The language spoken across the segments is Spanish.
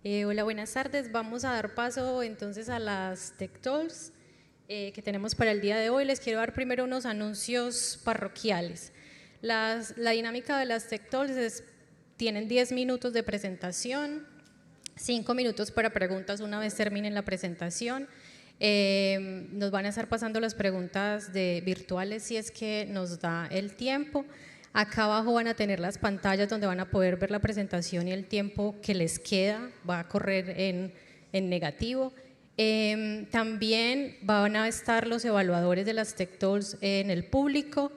Hola, buenas tardes. Vamos a dar paso entonces a las Tech Talks que tenemos para el día de hoy. Les quiero dar primero unos anuncios parroquiales. La dinámica de las Tech Talks tienen 10 minutos de presentación, 5 minutos para preguntas una vez terminen la presentación. Nos van a estar pasando las preguntas virtuales si es que nos da el tiempo. Acá abajo van a tener las pantallas donde van a poder ver la presentación y el tiempo que les queda, va a correr en negativo. También van a estar los evaluadores de las Tech Talks en el público.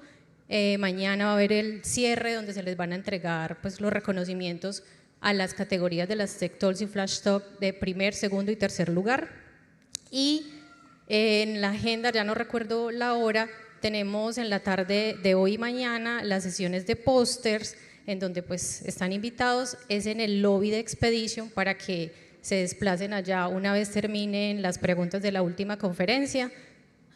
Mañana va a haber el cierre donde se les van a entregar pues, los reconocimientos a las categorías de las Tech Talks y Flash Talk de primer, segundo y tercer lugar. Y en la agenda, ya no recuerdo la hora, tenemos en la tarde de hoy y mañana las sesiones de pósters en donde pues están invitados, es en el lobby de Expedition para que se desplacen allá una vez terminen las preguntas de la última conferencia.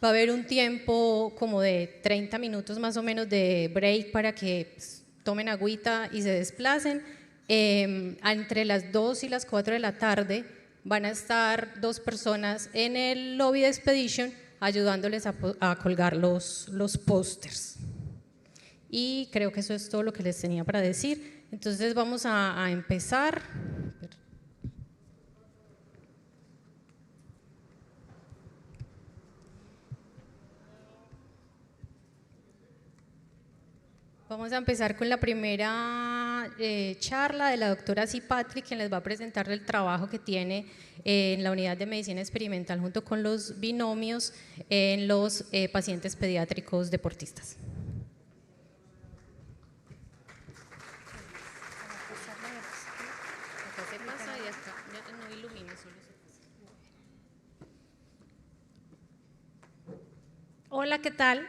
Va a haber un tiempo como de 30 minutos más o menos de break para que pues, tomen agüita y se desplacen. Entre las 2 y las 4 de la tarde van a estar 2 personas en el lobby de Expedition ayudándoles a colgar los pósters. Y creo que eso es todo lo que les tenía para decir. Entonces vamos a empezar. Vamos a empezar con la primera charla de la doctora Cipatli, quien les va a presentar el trabajo que tiene en la unidad de medicina experimental junto con los binomios en los pacientes pediátricos deportistas. Hola, ¿qué tal?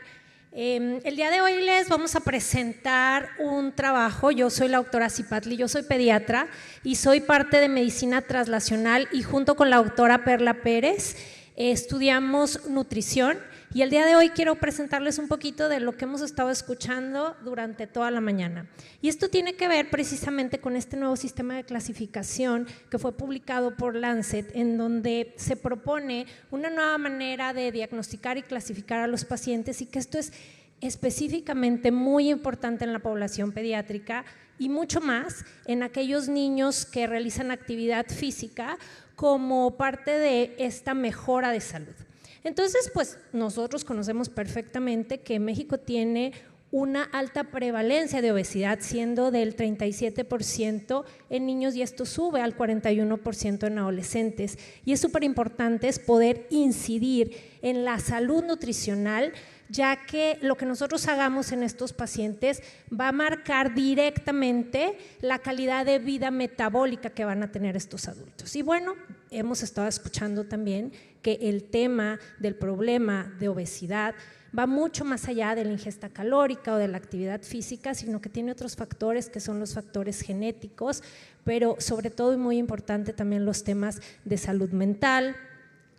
El día de hoy les vamos a presentar un trabajo. Yo soy la doctora Cipatli, yo soy pediatra y soy parte de medicina translacional y junto con la doctora Perla Pérez estudiamos nutrición y el día de hoy quiero presentarles un poquito de lo que hemos estado escuchando durante toda la mañana. Y esto tiene que ver precisamente con este nuevo sistema de clasificación que fue publicado por Lancet, en donde se propone una nueva manera de diagnosticar y clasificar a los pacientes y que esto es específicamente muy importante en la población pediátrica y mucho más en aquellos niños que realizan actividad física como parte de esta mejora de salud. Entonces, pues nosotros conocemos perfectamente que México tiene una alta prevalencia de obesidad, siendo del 37% en niños y esto sube al 41% en adolescentes. Y es súper importante poder incidir en la salud nutricional, ya que lo que nosotros hagamos en estos pacientes va a marcar directamente la calidad de vida metabólica que van a tener estos adultos. Y bueno, hemos estado escuchando también que el tema del problema de obesidad va mucho más allá de la ingesta calórica o de la actividad física, sino que tiene otros factores que son los factores genéticos, pero sobre todo y muy importante también los temas de salud mental,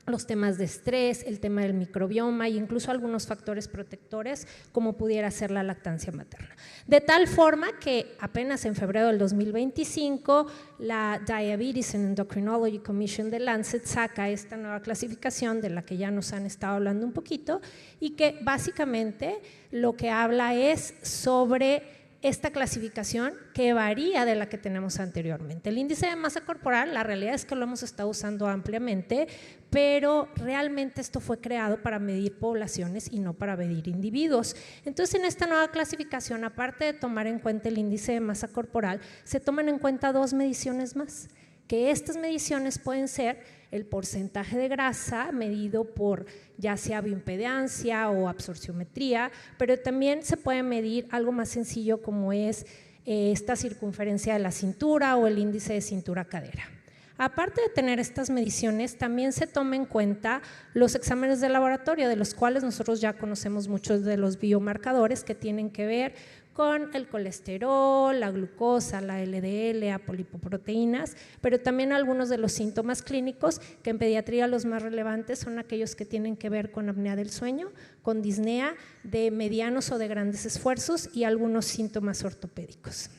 los temas de estrés, el tema del microbioma e incluso algunos factores protectores como pudiera ser la lactancia materna. De tal forma que apenas en febrero del 2025 la Diabetes and Endocrinology Commission de Lancet saca esta nueva clasificación de la que ya nos han estado hablando un poquito y que básicamente lo que habla es sobre esta clasificación que varía de la que tenemos anteriormente. El índice de masa corporal, la realidad es que lo hemos estado usando ampliamente, pero realmente esto fue creado para medir poblaciones y no para medir individuos. Entonces, en esta nueva clasificación, aparte de tomar en cuenta el índice de masa corporal, se toman en cuenta 2 mediciones más, que estas mediciones pueden ser el porcentaje de grasa medido por ya sea bioimpedancia o absorciometría, pero también se puede medir algo más sencillo como es esta circunferencia de la cintura o el índice de cintura-cadera. Aparte de tener estas mediciones, también se toma en cuenta los exámenes de laboratorio, de los cuales nosotros ya conocemos muchos de los biomarcadores que tienen que ver con el colesterol, la glucosa, la LDL, apolipoproteínas, pero también algunos de los síntomas clínicos que en pediatría los más relevantes son aquellos que tienen que ver con apnea del sueño, con disnea de medianos o de grandes esfuerzos y algunos síntomas ortopédicos.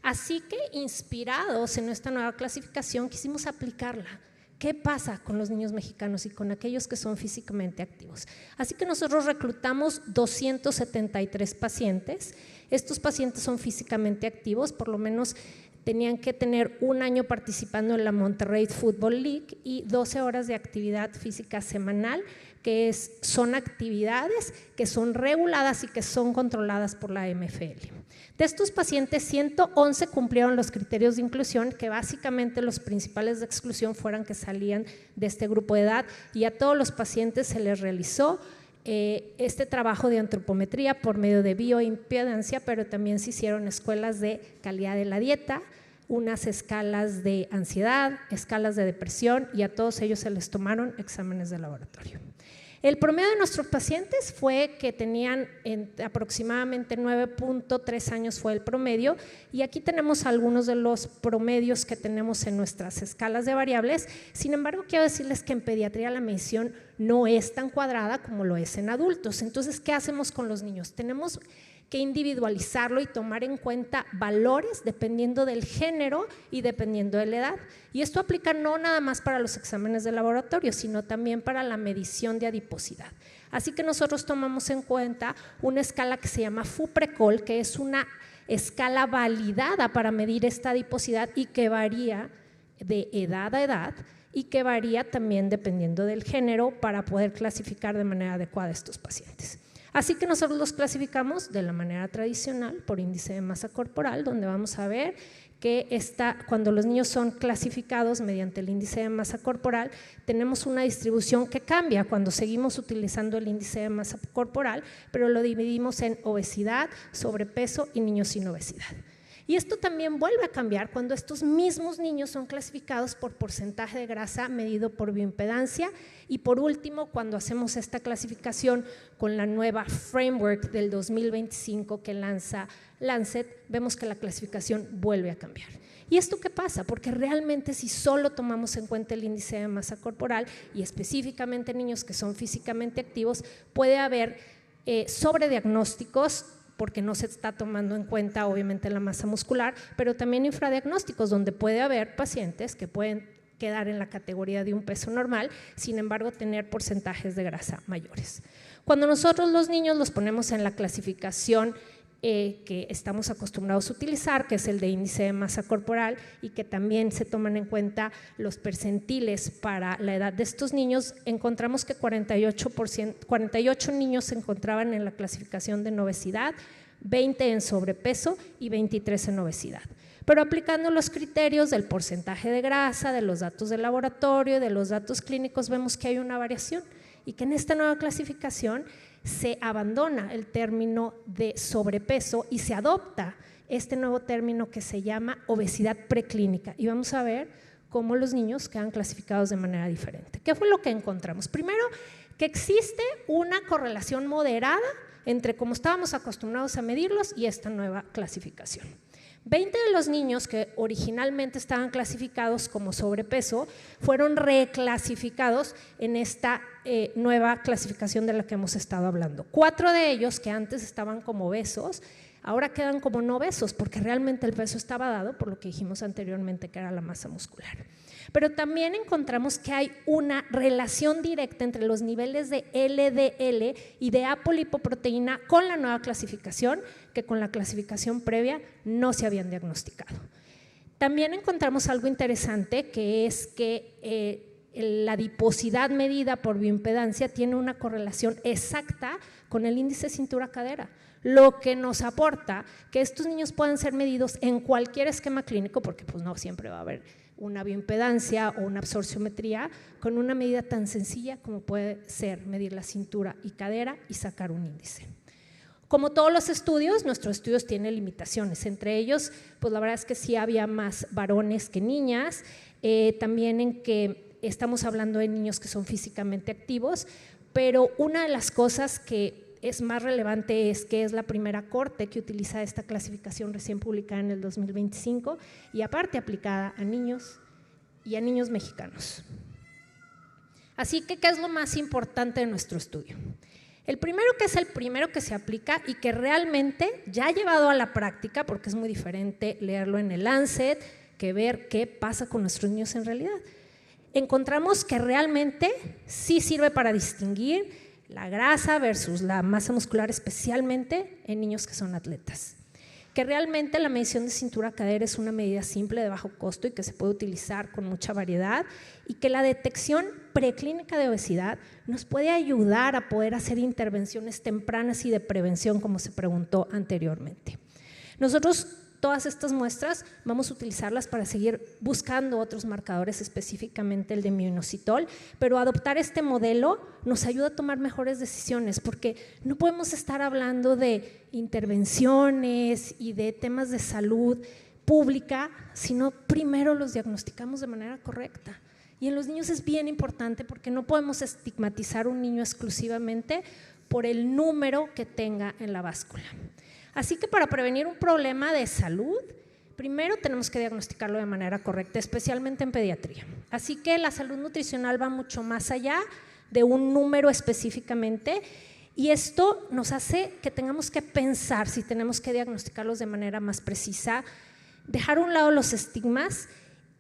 Así que, inspirados en esta nueva clasificación, quisimos aplicarla. ¿Qué pasa con los niños mexicanos y con aquellos que son físicamente activos? Así que nosotros reclutamos 273 pacientes. Estos pacientes son físicamente activos, por lo menos tenían que tener un año participando en la Monterrey Football League y 12 horas de actividad física semanal, que son actividades que son reguladas y que son controladas por la MFL. De estos pacientes, 111 cumplieron los criterios de inclusión, que básicamente los principales de exclusión fueran que salían de este grupo de edad, y a todos los pacientes se les realizó este trabajo de antropometría por medio de bioimpedancia, pero también se hicieron escuelas de calidad de la dieta, unas escalas de ansiedad, escalas de depresión, y a todos ellos se les tomaron exámenes de laboratorio. El promedio de nuestros pacientes fue que tenían aproximadamente 9.3 años fue el promedio, y aquí tenemos algunos de los promedios que tenemos en nuestras escalas de variables. Sin embargo, quiero decirles que en pediatría la medición no es tan cuadrada como lo es en adultos. Entonces, ¿qué hacemos con los niños? Tenemos que individualizarlo y tomar en cuenta valores dependiendo del género y dependiendo de la edad. Y esto aplica no nada más para los exámenes de laboratorio, sino también para la medición de adiposidad. Así que nosotros tomamos en cuenta una escala que se llama FUPRECOL, que es una escala validada para medir esta adiposidad y que varía de edad a edad y que varía también dependiendo del género para poder clasificar de manera adecuada a estos pacientes. Así que nosotros los clasificamos de la manera tradicional por índice de masa corporal, donde vamos a ver que cuando los niños son clasificados mediante el índice de masa corporal, tenemos una distribución que cambia cuando seguimos utilizando el índice de masa corporal, pero lo dividimos en obesidad, sobrepeso y niños sin obesidad. Y esto también vuelve a cambiar cuando estos mismos niños son clasificados por porcentaje de grasa medido por bioimpedancia, y por último, cuando hacemos esta clasificación con la nueva framework del 2025 que lanza Lancet, vemos que la clasificación vuelve a cambiar. ¿Y esto qué pasa? Porque realmente si solo tomamos en cuenta el índice de masa corporal y específicamente niños que son físicamente activos, puede haber sobrediagnósticos, porque no se está tomando en cuenta obviamente la masa muscular, pero también infradiagnósticos, donde puede haber pacientes que pueden quedar en la categoría de un peso normal, sin embargo tener porcentajes de grasa mayores. Cuando nosotros los niños los ponemos en la clasificación que estamos acostumbrados a utilizar, que es el de índice de masa corporal, y que también se toman en cuenta los percentiles para la edad de estos niños, encontramos que 48 niños se encontraban en la clasificación de obesidad, 20 en sobrepeso y 23 en obesidad. Pero aplicando los criterios del porcentaje de grasa, de los datos de laboratorio, de los datos clínicos, vemos que hay una variación y que en esta nueva clasificación se abandona el término de sobrepeso y se adopta este nuevo término que se llama obesidad preclínica, y vamos a ver cómo los niños quedan clasificados de manera diferente. ¿Qué fue lo que encontramos? Primero, que existe una correlación moderada entre cómo estábamos acostumbrados a medirlos y esta nueva clasificación. 20 de los niños que originalmente estaban clasificados como sobrepeso fueron reclasificados en esta nueva clasificación de la que hemos estado hablando. 4 de ellos, que antes estaban como obesos, ahora quedan como no obesos, porque realmente el peso estaba dado por lo que dijimos anteriormente, que era la masa muscular. Pero también encontramos que hay una relación directa entre los niveles de LDL y de apolipoproteína con la nueva clasificación, que con la clasificación previa no se habían diagnosticado. También encontramos algo interesante, que es que la adiposidad medida por bioimpedancia tiene una correlación exacta con el índice cintura-cadera, lo que nos aporta que estos niños puedan ser medidos en cualquier esquema clínico, porque pues no siempre va a haber una bioimpedancia o una absorciometría, con una medida tan sencilla como puede ser medir la cintura y cadera y sacar un índice. Como todos los estudios, nuestros estudios tienen limitaciones, entre ellos, pues la verdad es que sí había más varones que niñas, también en que estamos hablando de niños que son físicamente activos, pero una de las cosas que es más relevante es que es la primera corte que utiliza esta clasificación recién publicada en el 2025 y aparte aplicada a niños y a niños mexicanos. Así que, ¿qué es lo más importante de nuestro estudio? El primero, que es el primero que se aplica y que realmente ya ha llevado a la práctica, porque es muy diferente leerlo en el Lancet que ver qué pasa con nuestros niños en realidad. Encontramos que realmente sí sirve para distinguir la grasa versus la masa muscular, especialmente en niños que son atletas. Que realmente la medición de cintura-cadera es una medida simple de bajo costo y que se puede utilizar con mucha variedad, y que la detección preclínica de obesidad nos puede ayudar a poder hacer intervenciones tempranas y de prevención, como se preguntó anteriormente. Nosotros todas estas muestras vamos a utilizarlas para seguir buscando otros marcadores, específicamente el de mioinositol, pero adoptar este modelo nos ayuda a tomar mejores decisiones, porque no podemos estar hablando de intervenciones y de temas de salud pública, sino primero los diagnosticamos de manera correcta. Y en los niños es bien importante, porque no podemos estigmatizar a un niño exclusivamente por el número que tenga en la báscula. Así que para prevenir un problema de salud, primero tenemos que diagnosticarlo de manera correcta, especialmente en pediatría. Así que la salud nutricional va mucho más allá de un número específicamente, y esto nos hace que tengamos que pensar si tenemos que diagnosticarlos de manera más precisa, dejar a un lado los estigmas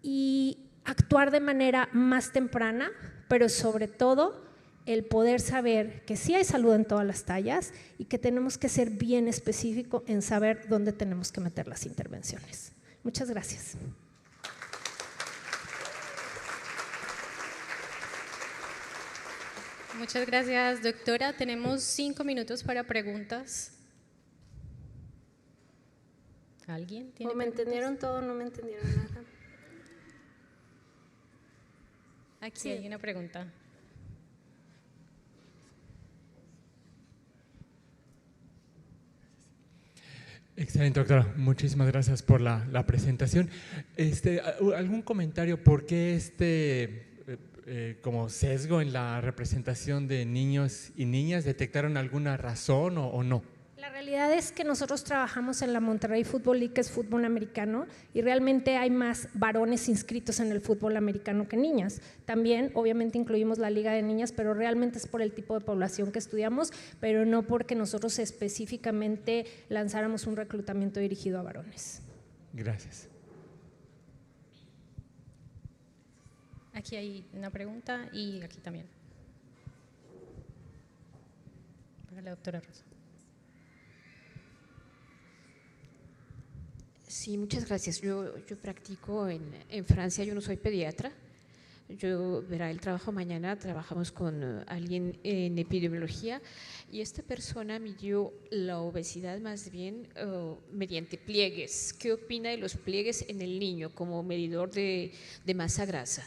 y actuar de manera más temprana, pero sobre todo el poder saber que sí hay salud en todas las tallas y que tenemos que ser bien específico en saber dónde tenemos que meter las intervenciones. Muchas gracias. Muchas gracias, doctora. Tenemos 5 minutos para preguntas. ¿Alguien tiene ¿O me preguntas? entendieron todo o no me entendieron nada? Aquí Sí. hay una pregunta. Excelente, doctora. Muchísimas gracias por la presentación. ¿Algún comentario por qué como sesgo en la representación de niños y niñas? ¿Detectaron alguna razón o no? La realidad es que nosotros trabajamos en la Monterrey Football League, que es fútbol americano, y realmente hay más varones inscritos en el fútbol americano que niñas. También, obviamente, incluimos la liga de niñas, pero realmente es por el tipo de población que estudiamos, pero no porque nosotros específicamente lanzáramos un reclutamiento dirigido a varones. Gracias. Aquí hay una pregunta y aquí también. Para la doctora Rosa. Sí, muchas gracias. Yo practico en Francia, yo no soy pediatra. El trabajo mañana, trabajamos con alguien en epidemiología, y esta persona midió la obesidad más bien mediante pliegues. ¿Qué opina de los pliegues en el niño como medidor de masa grasa?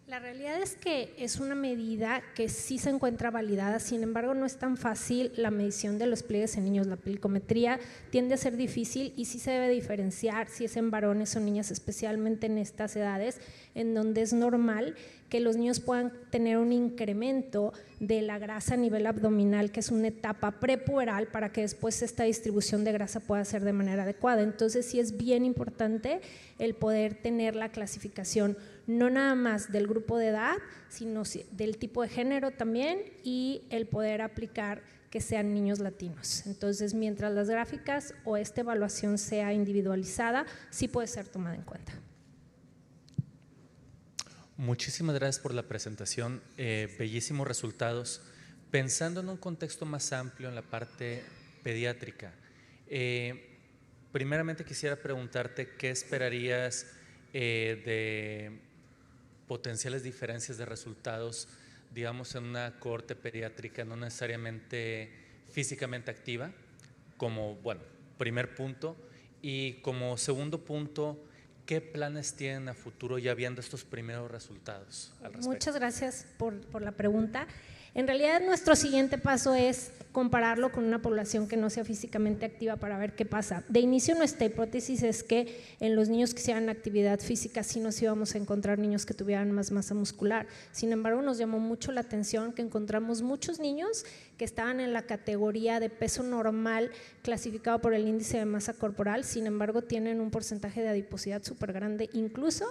La realidad es que es una medida que sí se encuentra validada, sin embargo no es tan fácil la medición de los pliegues en niños. La plicometría tiende a ser difícil y sí se debe diferenciar si es en varones o niñas, especialmente en estas edades, en donde es normal que los niños puedan tener un incremento de la grasa a nivel abdominal, que es una etapa prepuberal, para que después esta distribución de grasa pueda ser de manera adecuada. Entonces sí es bien importante el poder tener la clasificación, no nada más del grupo de edad, sino del tipo de género también, y el poder aplicar que sean niños latinos. Entonces, mientras las gráficas o esta evaluación sea individualizada, sí puede ser tomada en cuenta. Muchísimas gracias por la presentación, bellísimos resultados. Pensando en un contexto más amplio en la parte pediátrica, primeramente quisiera preguntarte qué esperarías de potenciales diferencias de resultados, digamos, en una cohorte pediátrica no necesariamente físicamente activa, como, bueno, primer punto, y como segundo punto, ¿qué planes tienen a futuro ya viendo estos primeros resultados al respecto? Muchas gracias por la pregunta. En realidad, nuestro siguiente paso es compararlo con una población que no sea físicamente activa para ver qué pasa. De inicio, nuestra hipótesis es que en los niños que hicieran actividad física sí nos íbamos a encontrar niños que tuvieran más masa muscular. Sin embargo, nos llamó mucho la atención que encontramos muchos niños que estaban en la categoría de peso normal clasificado por el índice de masa corporal, sin embargo, tienen un porcentaje de adiposidad súper grande, incluso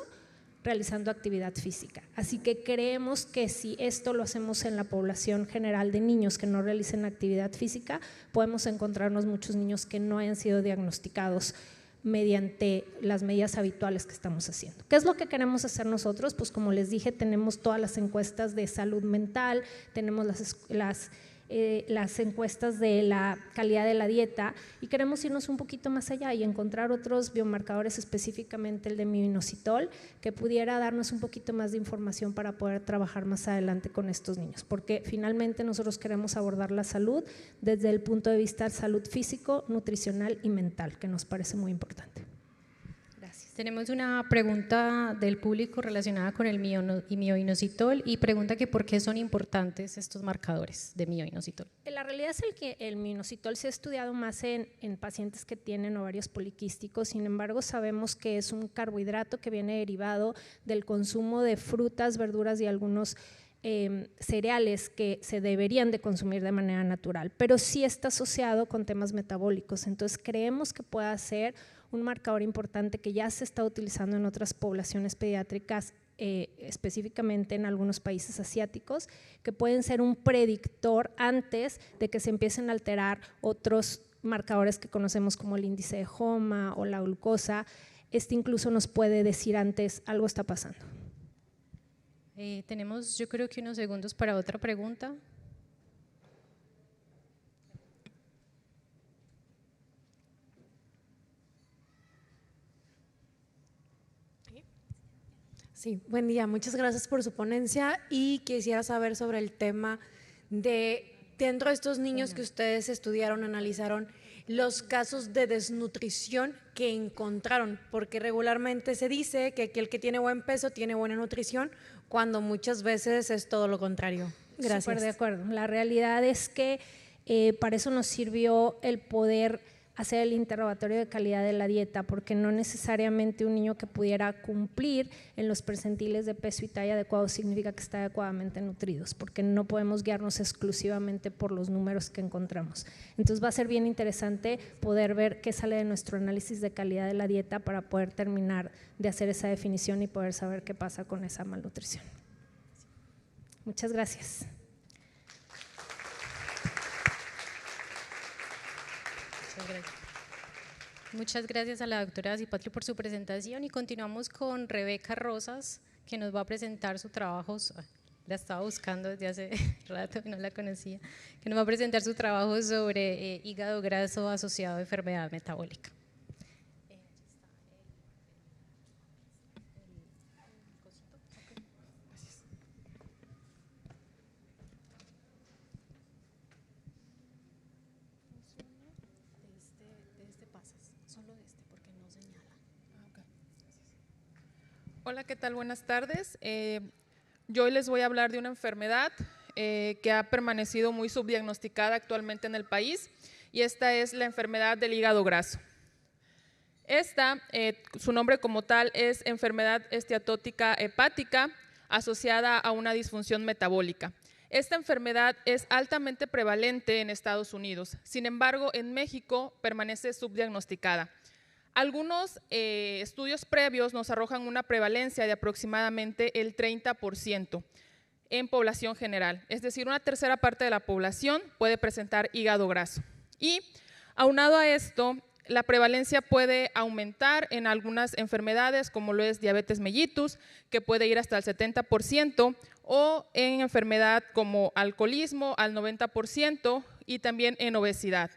realizando actividad física. Así que creemos que si esto lo hacemos en la población general de niños que no realicen actividad física, podemos encontrarnos muchos niños que no hayan sido diagnosticados mediante las medidas habituales que estamos haciendo. ¿Qué es lo que queremos hacer nosotros? Pues como les dije, tenemos todas las encuestas de salud mental, tenemos las encuestas de la calidad de la dieta y queremos irnos un poquito más allá y encontrar otros biomarcadores, específicamente el de mioinositol, que pudiera darnos un poquito más de información para poder trabajar más adelante con estos niños, porque finalmente nosotros queremos abordar la salud desde el punto de vista de salud físico, nutricional y mental, que nos parece muy importante. Tenemos una pregunta del público relacionada con el mioinositol y pregunta que por qué son importantes estos marcadores de mioinositol. La realidad es que el mioinositol se ha estudiado más en pacientes que tienen ovarios poliquísticos, sin embargo sabemos que es un carbohidrato que viene derivado del consumo de frutas, verduras y algunos cereales que se deberían de consumir de manera natural, pero sí está asociado con temas metabólicos, entonces creemos que pueda ser un marcador importante que ya se está utilizando en otras poblaciones pediátricas, específicamente en algunos países asiáticos, que pueden ser un predictor antes de que se empiecen a alterar otros marcadores que conocemos como el índice de HOMA o la glucosa. Este incluso nos puede decir antes algo está pasando. Tenemos yo creo que unos segundos para otra pregunta. Sí, buen día, muchas gracias por su ponencia y quisiera saber sobre el tema de, dentro de estos niños que ustedes estudiaron, analizaron, los casos de desnutrición que encontraron, porque regularmente se dice que aquel que tiene buen peso tiene buena nutrición, cuando muchas veces es todo lo contrario. Gracias. Súper de acuerdo. La realidad es que para eso nos sirvió el poder hacer el interrogatorio de calidad de la dieta, porque no necesariamente un niño que pudiera cumplir en los percentiles de peso y talla adecuados significa que está adecuadamente nutridos, porque no podemos guiarnos exclusivamente por los números que encontramos. Entonces va a ser bien interesante poder ver qué sale de nuestro análisis de calidad de la dieta para poder terminar de hacer esa definición y poder saber qué pasa con esa malnutrición. Muchas gracias. Muchas gracias a la doctora Cipatli por su presentación y continuamos con Rebeca Rosas, que nos va a presentar su trabajo, la estaba buscando desde hace rato y no la conocía, que nos va a presentar su trabajo sobre hígado graso asociado a enfermedad metabólica. Hola, ¿qué tal? Buenas tardes. Yo hoy les voy a hablar de una enfermedad que ha permanecido muy subdiagnosticada actualmente en el país y esta es la enfermedad del hígado graso. Esta, su nombre como tal es enfermedad esteatótica hepática asociada a una disfunción metabólica. Esta enfermedad es altamente prevalente en Estados Unidos, sin embargo en México permanece subdiagnosticada. Algunos estudios previos nos arrojan una prevalencia de aproximadamente el 30% en población general, es decir, una tercera parte de la población puede presentar hígado graso. Y aunado a esto, la prevalencia puede aumentar en algunas enfermedades como lo es diabetes mellitus, que puede ir hasta el 70%, o en enfermedad como alcoholismo al 90% y también en obesidad.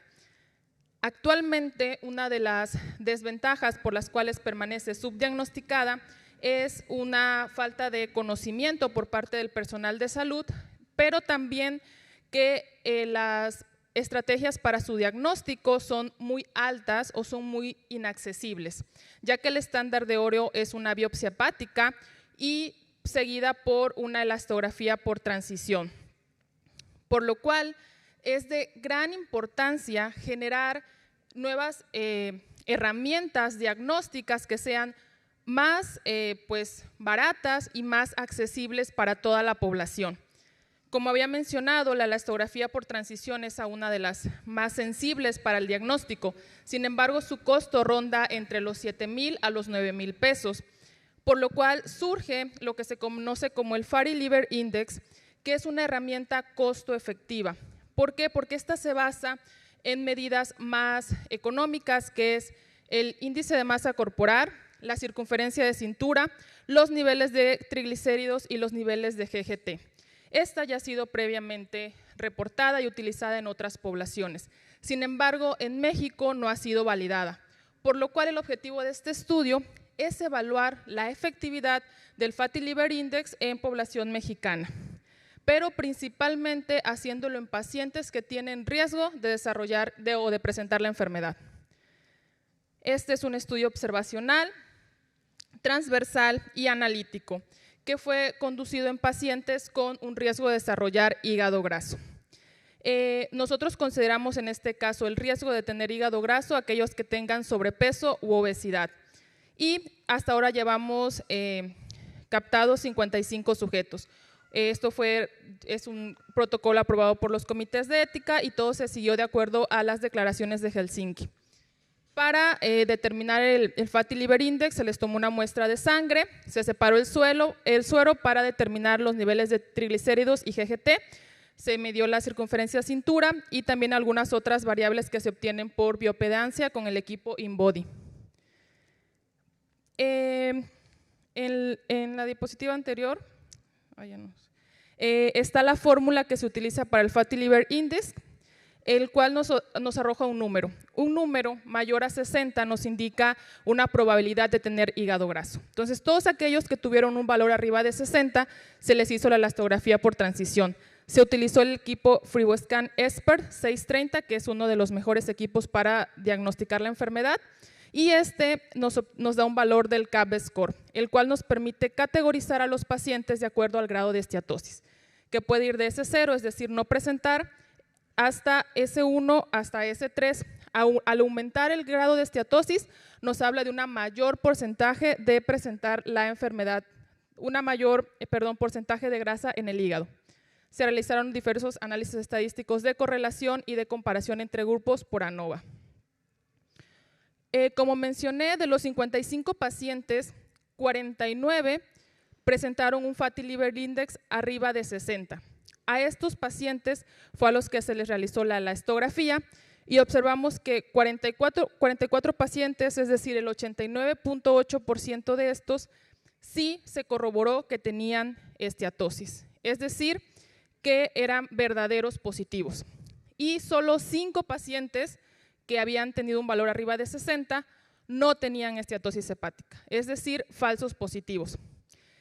Actualmente, una de las desventajas por las cuales permanece subdiagnosticada es una falta de conocimiento por parte del personal de salud, pero también que las estrategias para su diagnóstico son muy altas o son muy inaccesibles, ya que el estándar de oro es una biopsia hepática y seguida por una elastografía por transición, por lo cual es de gran importancia generar nuevas herramientas diagnósticas que sean más baratas y más accesibles para toda la población. Como había mencionado, la elastografía por transición es una de las más sensibles para el diagnóstico, sin embargo su costo ronda entre los 7,000 a los 9,000 pesos, por lo cual surge lo que se conoce como el Fatty Liver Index, que es una herramienta costo efectiva. ¿Por qué? Porque esta se basa en medidas más económicas, que es el índice de masa corporal, la circunferencia de cintura, los niveles de triglicéridos y los niveles de GGT. Esta ya ha sido previamente reportada y utilizada en otras poblaciones. Sin embargo, en México no ha sido validada, por lo cual el objetivo de este estudio es evaluar la efectividad del Fatty Liver Index en población mexicana, pero principalmente haciéndolo en pacientes que tienen riesgo de desarrollar o de presentar la enfermedad. Este es un estudio observacional, transversal y analítico, que fue conducido en pacientes con un riesgo de desarrollar hígado graso. Nosotros consideramos en este caso el riesgo de tener hígado graso aquellos que tengan sobrepeso u obesidad. Y hasta ahora llevamos captados 55 sujetos. Esto es un protocolo aprobado por los comités de ética y todo se siguió de acuerdo a las declaraciones de Helsinki. Para determinar el Fatty Liver Index se les tomó una muestra de sangre, se separó el suero para determinar los niveles de triglicéridos y GGT, se midió la circunferencia de cintura y también algunas otras variables que se obtienen por bioimpedancia con el equipo InBody. En la diapositiva anterior está la fórmula que se utiliza para el Fatty Liver Index, el cual nos arroja un número. Un número mayor a 60 nos indica una probabilidad de tener hígado graso. Entonces, todos aquellos que tuvieron un valor arriba de 60, se les hizo la elastografía por transición. Se utilizó el equipo FibroScan Expert 630, que es uno de los mejores equipos para diagnosticar la enfermedad, y este nos da un valor del CAP score, el cual nos permite categorizar a los pacientes de acuerdo al grado de esteatosis, que puede ir de S0, es decir, no presentar, hasta S1, hasta S3. Al aumentar el grado de esteatosis, nos habla de una mayor porcentaje de presentar la enfermedad, porcentaje de grasa en el hígado. Se realizaron diversos análisis estadísticos de correlación y de comparación entre grupos por ANOVA. Como mencioné, de los 55 pacientes, 49 presentaron un Fatty Liver Index arriba de 60. A estos pacientes fue a los que se les realizó la elastografía y observamos que 44 pacientes, es decir, el 89.8% de estos, sí se corroboró que tenían esteatosis, es decir, que eran verdaderos positivos. Y solo 5 pacientes que habían tenido un valor arriba de 60 no tenían esteatosis hepática, es decir, falsos positivos.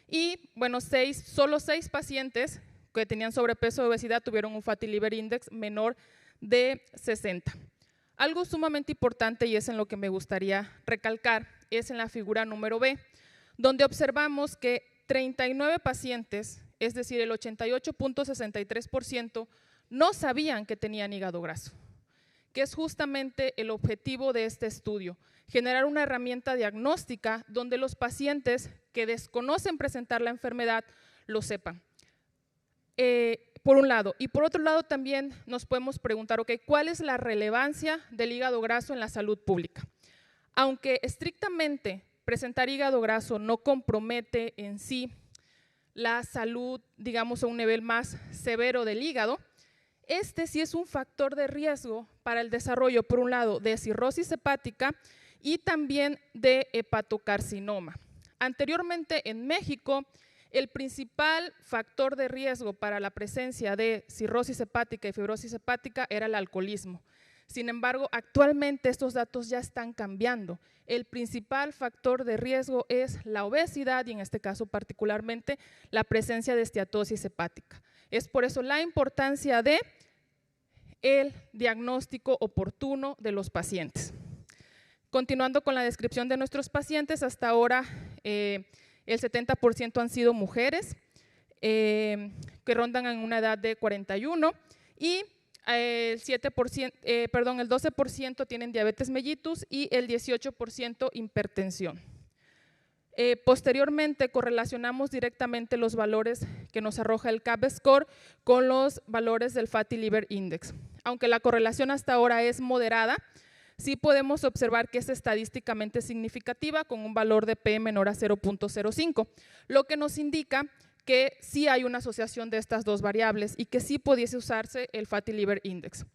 Y bueno, solo 6 pacientes que tenían sobrepeso o obesidad tuvieron un Fatty Liver Index menor de 60. Algo sumamente importante, y es en lo que me gustaría recalcar, es en la figura número B, donde observamos que 39 pacientes, es decir, el 88.63%, no sabían que tenían hígado graso, que es justamente el objetivo de este estudio, generar una herramienta diagnóstica donde los pacientes que desconocen presentar la enfermedad lo sepan. Por un lado, y por otro lado también nos podemos preguntar, ¿cuál es la relevancia del hígado graso en la salud pública? Aunque estrictamente presentar hígado graso no compromete en sí la salud, digamos, a un nivel más severo del hígado, este sí es un factor de riesgo para el desarrollo, por un lado, de cirrosis hepática y también de hepatocarcinoma. Anteriormente en México, el principal factor de riesgo para la presencia de cirrosis hepática y fibrosis hepática era el alcoholismo. Sin embargo, actualmente estos datos ya están cambiando. El principal factor de riesgo es la obesidad y en este caso particularmente la presencia de esteatosis hepática. Es por eso la importancia de el diagnóstico oportuno de los pacientes. Continuando con la descripción de nuestros pacientes, hasta ahora el 70% han sido mujeres que rondan en una edad de 41 y el 12% tienen diabetes mellitus y el 18% hipertensión. Posteriormente correlacionamos directamente los valores que nos arroja el CAP score con los valores del Fatty Liver Index. Aunque la correlación hasta ahora es moderada, sí podemos observar que es estadísticamente significativa con un valor de P menor a 0.05, lo que nos indica que sí hay una asociación de estas dos variables y que sí pudiese usarse el Fatty Liver Index.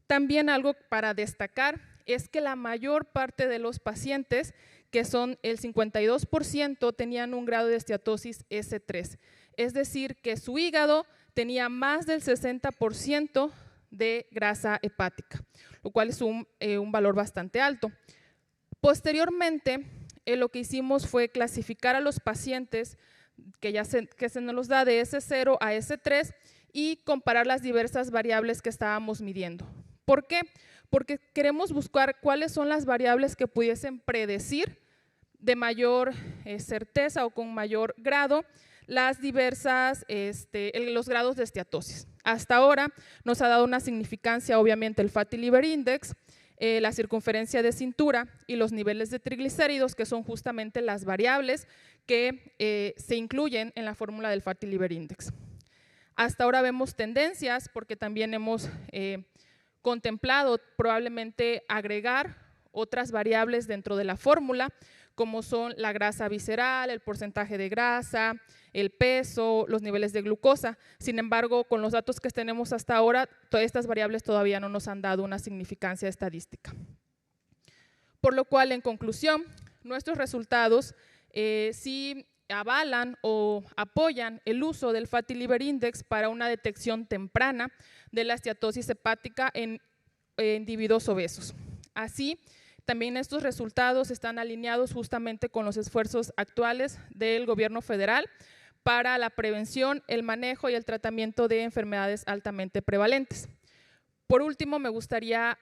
También algo para destacar es que la mayor parte de los pacientes, que son el 52%, tenían un grado de esteatosis S3, es decir, que su hígado tenía más del 60% de grasa hepática, lo cual es un valor bastante alto. Posteriormente, lo que hicimos fue clasificar a los pacientes que se nos los da de S0 a S3 y comparar las diversas variables que estábamos midiendo. ¿Por qué? Porque queremos buscar cuáles son las variables que pudiesen predecir de mayor certeza o con mayor grado las diversas, los grados de esteatosis. Hasta ahora nos ha dado una significancia, obviamente, el Fatty Liver Index, la circunferencia de cintura y los niveles de triglicéridos, que son justamente las variables que se incluyen en la fórmula del Fatty Liver Index. Hasta ahora vemos tendencias porque también hemos contemplado probablemente agregar otras variables dentro de la fórmula, como son la grasa visceral, el porcentaje de grasa, el peso, los niveles de glucosa. Sin embargo, con los datos que tenemos hasta ahora, todas estas variables todavía no nos han dado una significancia estadística. Por lo cual, en conclusión, nuestros resultados sí avalan o apoyan el uso del Fatty Liver Index para una detección temprana de la esteatosis hepática en individuos obesos. Así, también estos resultados están alineados justamente con los esfuerzos actuales del gobierno federal para la prevención, el manejo y el tratamiento de enfermedades altamente prevalentes. Por último, me gustaría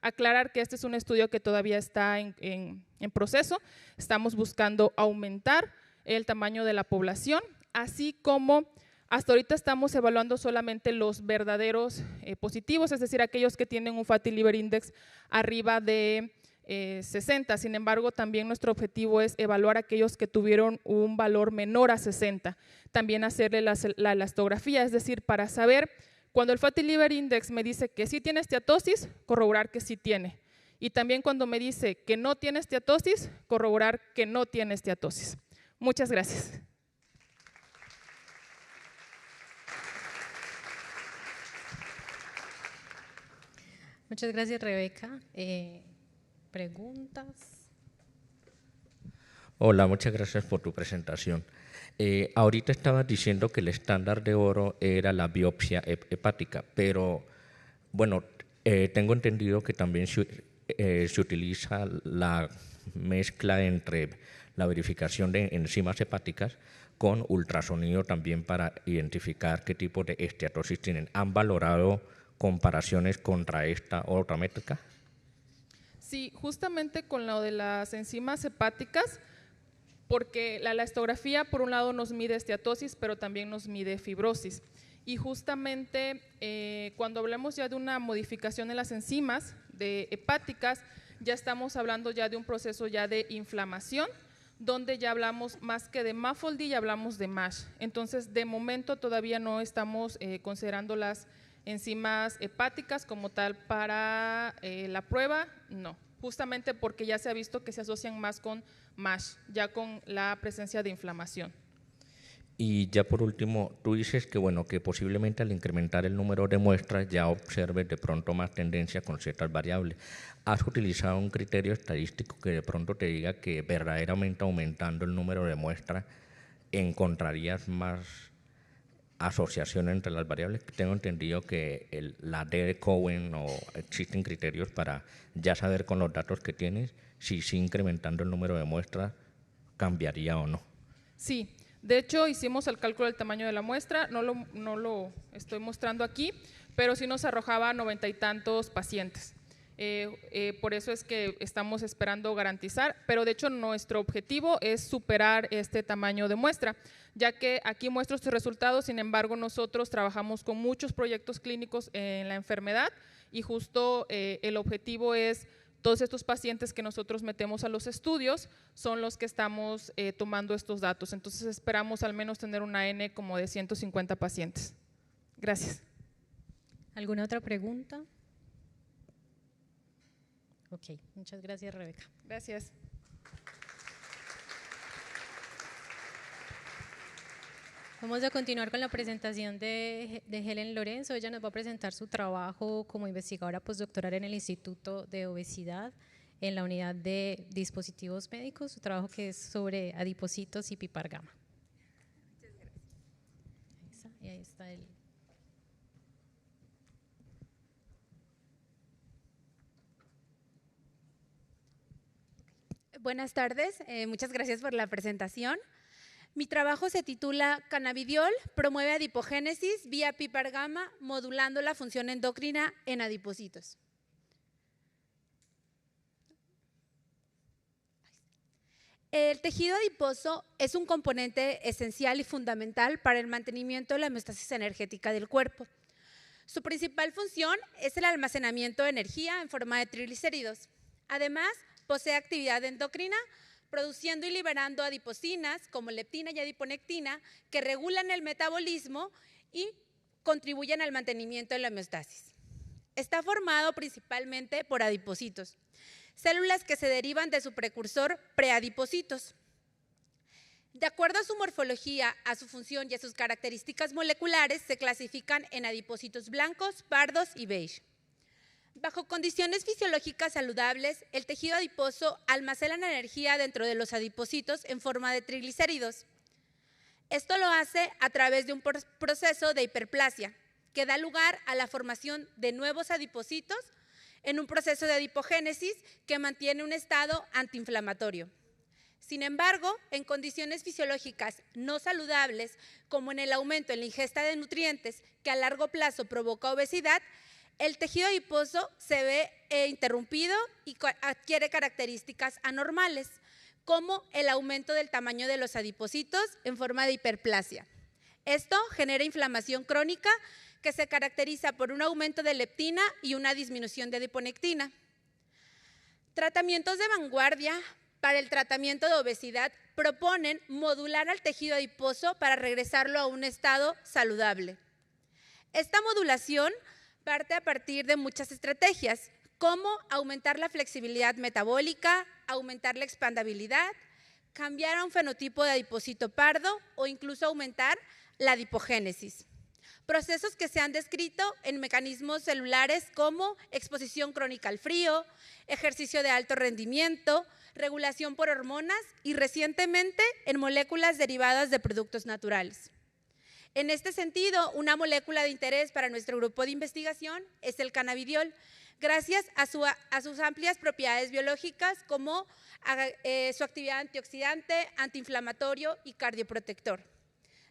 aclarar que este es un estudio que todavía está en proceso. Estamos buscando aumentar el tamaño de la población, así como hasta ahorita estamos evaluando solamente los verdaderos positivos, es decir, aquellos que tienen un Fatty Liver Index arriba de 60. Sin embargo, también nuestro objetivo es evaluar aquellos que tuvieron un valor menor a 60. También hacerle la elastografía, es decir, para saber cuando el Fatty Liver Index me dice que sí tiene esteatosis, corroborar que sí tiene. Y también cuando me dice que no tiene esteatosis, corroborar que no tiene esteatosis. Muchas gracias. Muchas gracias, Rebeca. ¿Preguntas? Hola, muchas gracias por tu presentación. Ahorita estabas diciendo que el estándar de oro era la biopsia hepática, pero bueno, tengo entendido que también se utiliza la mezcla entre la verificación de enzimas hepáticas con ultrasonido también para identificar qué tipo de esteatosis tienen. ¿Han valorado comparaciones contra esta otra métrica? Sí, justamente con lo de las enzimas hepáticas, porque la elastografía por un lado nos mide esteatosis, pero también nos mide fibrosis. Y justamente cuando hablamos ya de una modificación en las enzimas hepáticas, ya estamos hablando ya de un proceso ya de inflamación, donde ya hablamos más que de MAFLD, ya hablamos de MASH. Entonces, de momento todavía no estamos considerando las enzimas hepáticas como tal para la prueba, no. Justamente porque ya se ha visto que se asocian más con MASH, ya con la presencia de inflamación. Y ya por último, tú dices que bueno, que posiblemente al incrementar el número de muestras ya observes de pronto más tendencia con ciertas variables. ¿Has utilizado un criterio estadístico que de pronto te diga que verdaderamente aumentando el número de muestras encontrarías más asociación entre las variables? Tengo entendido que la D de Cohen o existen criterios para ya saber con los datos que tienes si incrementando el número de muestras cambiaría o no. Sí, de hecho hicimos el cálculo del tamaño de la muestra, no lo estoy mostrando aquí, pero sí nos arrojaba 90 y tantos pacientes. Por eso es que estamos esperando garantizar, pero de hecho nuestro objetivo es superar este tamaño de muestra, ya que aquí muestro estos resultados. Sin embargo, nosotros trabajamos con muchos proyectos clínicos en la enfermedad y justo el objetivo es todos estos pacientes que nosotros metemos a los estudios son los que estamos tomando estos datos. Entonces esperamos al menos tener una N como de 150 pacientes. Gracias. ¿Alguna otra pregunta? Ok, muchas gracias, Rebeca. Gracias. Vamos a continuar con la presentación de Helen Lorenzo. Ella nos va a presentar su trabajo como investigadora postdoctoral en el Instituto de Obesidad en la unidad de dispositivos médicos, su trabajo que es sobre adipocitos y pipargama. Muchas gracias. Y ahí está el… Buenas tardes, muchas gracias por la presentación. Mi trabajo se titula Cannabidiol promueve adipogénesis vía pipargama modulando la función endocrina en adipocitos. El tejido adiposo es un componente esencial y fundamental para el mantenimiento de la homeostasis energética del cuerpo. Su principal función es el almacenamiento de energía en forma de triglicéridos. Además, posee actividad endocrina, produciendo y liberando adipocinas como leptina y adiponectina que regulan el metabolismo y contribuyen al mantenimiento de la homeostasis. Está formado principalmente por adipocitos, células que se derivan de su precursor preadipocitos. De acuerdo a su morfología, a su función y a sus características moleculares, se clasifican en adipocitos blancos, pardos y beige. Bajo condiciones fisiológicas saludables, el tejido adiposo almacena la energía dentro de los adipocitos en forma de triglicéridos. Esto lo hace a través de un proceso de hiperplasia, que da lugar a la formación de nuevos adipocitos en un proceso de adipogénesis que mantiene un estado antiinflamatorio. Sin embargo, en condiciones fisiológicas no saludables, como en el aumento en la ingesta de nutrientes que a largo plazo provoca obesidad, el tejido adiposo se ve interrumpido y adquiere características anormales, como el aumento del tamaño de los adipocitos en forma de hiperplasia. Esto genera inflamación crónica que se caracteriza por un aumento de leptina y una disminución de adiponectina. Tratamientos de vanguardia para el tratamiento de obesidad proponen modular al tejido adiposo para regresarlo a un estado saludable. Esta modulación parte a partir de muchas estrategias, como aumentar la flexibilidad metabólica, aumentar la expandabilidad, cambiar a un fenotipo de adipocito pardo o incluso aumentar la adipogénesis. Procesos que se han descrito en mecanismos celulares como exposición crónica al frío, ejercicio de alto rendimiento, regulación por hormonas y recientemente en moléculas derivadas de productos naturales. En este sentido, una molécula de interés para nuestro grupo de investigación es el cannabidiol, gracias a sus amplias propiedades biológicas como su actividad antioxidante, antiinflamatorio y cardioprotector.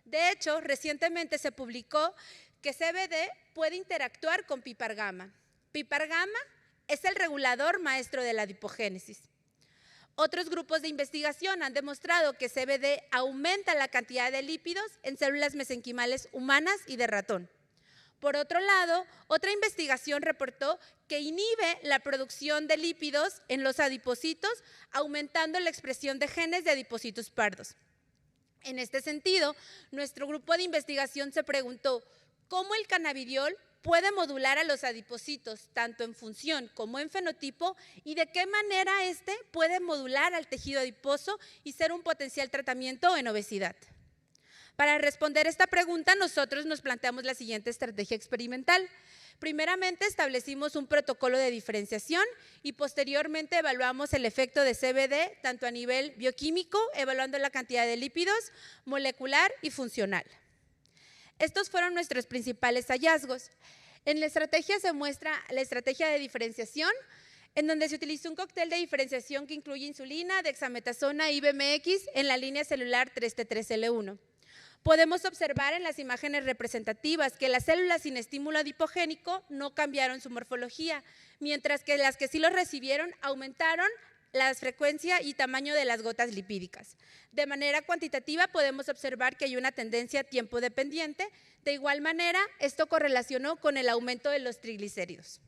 De hecho, recientemente se publicó que CBD puede interactuar con pipargama. Pipargama es el regulador maestro de la adipogénesis. Otros grupos de investigación han demostrado que CBD aumenta la cantidad de lípidos en células mesenquimales humanas y de ratón. Por otro lado, otra investigación reportó que inhibe la producción de lípidos en los adipocitos, aumentando la expresión de genes de adipocitos pardos. En este sentido, nuestro grupo de investigación se preguntó cómo el cannabidiol puede modular a los adipocitos, tanto en función como en fenotipo, y de qué manera este puede modular al tejido adiposo y ser un potencial tratamiento en obesidad. Para responder esta pregunta, nosotros nos planteamos la siguiente estrategia experimental. Primeramente, establecimos un protocolo de diferenciación y posteriormente evaluamos el efecto de CBD, tanto a nivel bioquímico, evaluando la cantidad de lípidos, molecular y funcional. Estos fueron nuestros principales hallazgos. En la estrategia se muestra la estrategia de diferenciación, en donde se utilizó un cóctel de diferenciación que incluye insulina, dexametasona y BMX en la línea celular 3T3L1. Podemos observar en las imágenes representativas que las células sin estímulo adipogénico no cambiaron su morfología, mientras que las que sí lo recibieron aumentaron la frecuencia y tamaño de las gotas lipídicas. De manera cuantitativa podemos observar que hay una tendencia tiempo dependiente. De igual manera, esto correlacionó con el aumento de los triglicéridos.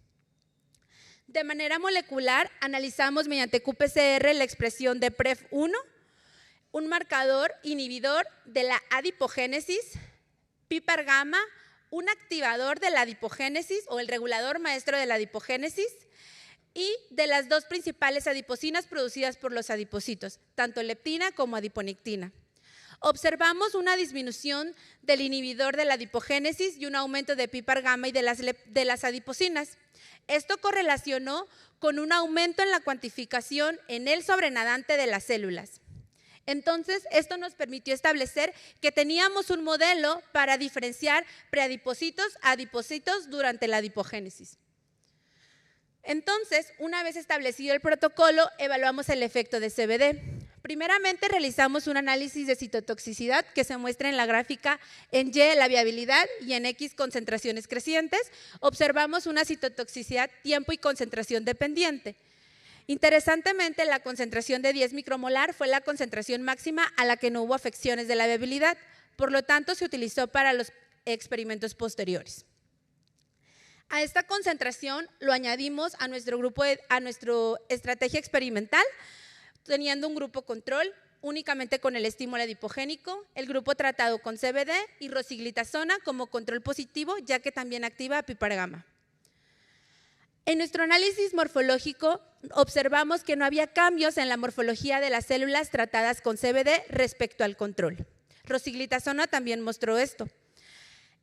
De manera molecular, analizamos mediante qPCR la expresión de PREF1, un marcador inhibidor de la adipogénesis, pipargama, un activador de la adipogénesis o el regulador maestro de la adipogénesis, y de las dos principales adiposinas producidas por los adipocitos, tanto leptina como adiponectina. Observamos una disminución del inhibidor de la adipogénesis y un aumento de PPAR gamma y de las adiposinas. Esto correlacionó con un aumento en la cuantificación en el sobrenadante de las células. Entonces, esto nos permitió establecer que teníamos un modelo para diferenciar preadipocitos a adipocitos durante la adipogénesis. Entonces, una vez establecido el protocolo, evaluamos el efecto de CBD. Primeramente, realizamos un análisis de citotoxicidad que se muestra en la gráfica en Y la viabilidad y en X concentraciones crecientes. Observamos una citotoxicidad tiempo y concentración dependiente. Interesantemente, la concentración de 10 micromolar fue la concentración máxima a la que no hubo afecciones de la viabilidad, por lo tanto se utilizó para los experimentos posteriores. A esta concentración lo añadimos a nuestra estrategia experimental, teniendo un grupo control únicamente con el estímulo adipogénico, el grupo tratado con CBD y rosiglitazona como control positivo, ya que también activa PPAR gamma. En nuestro análisis morfológico observamos que no había cambios en la morfología de las células tratadas con CBD respecto al control. Rosiglitazona también mostró esto.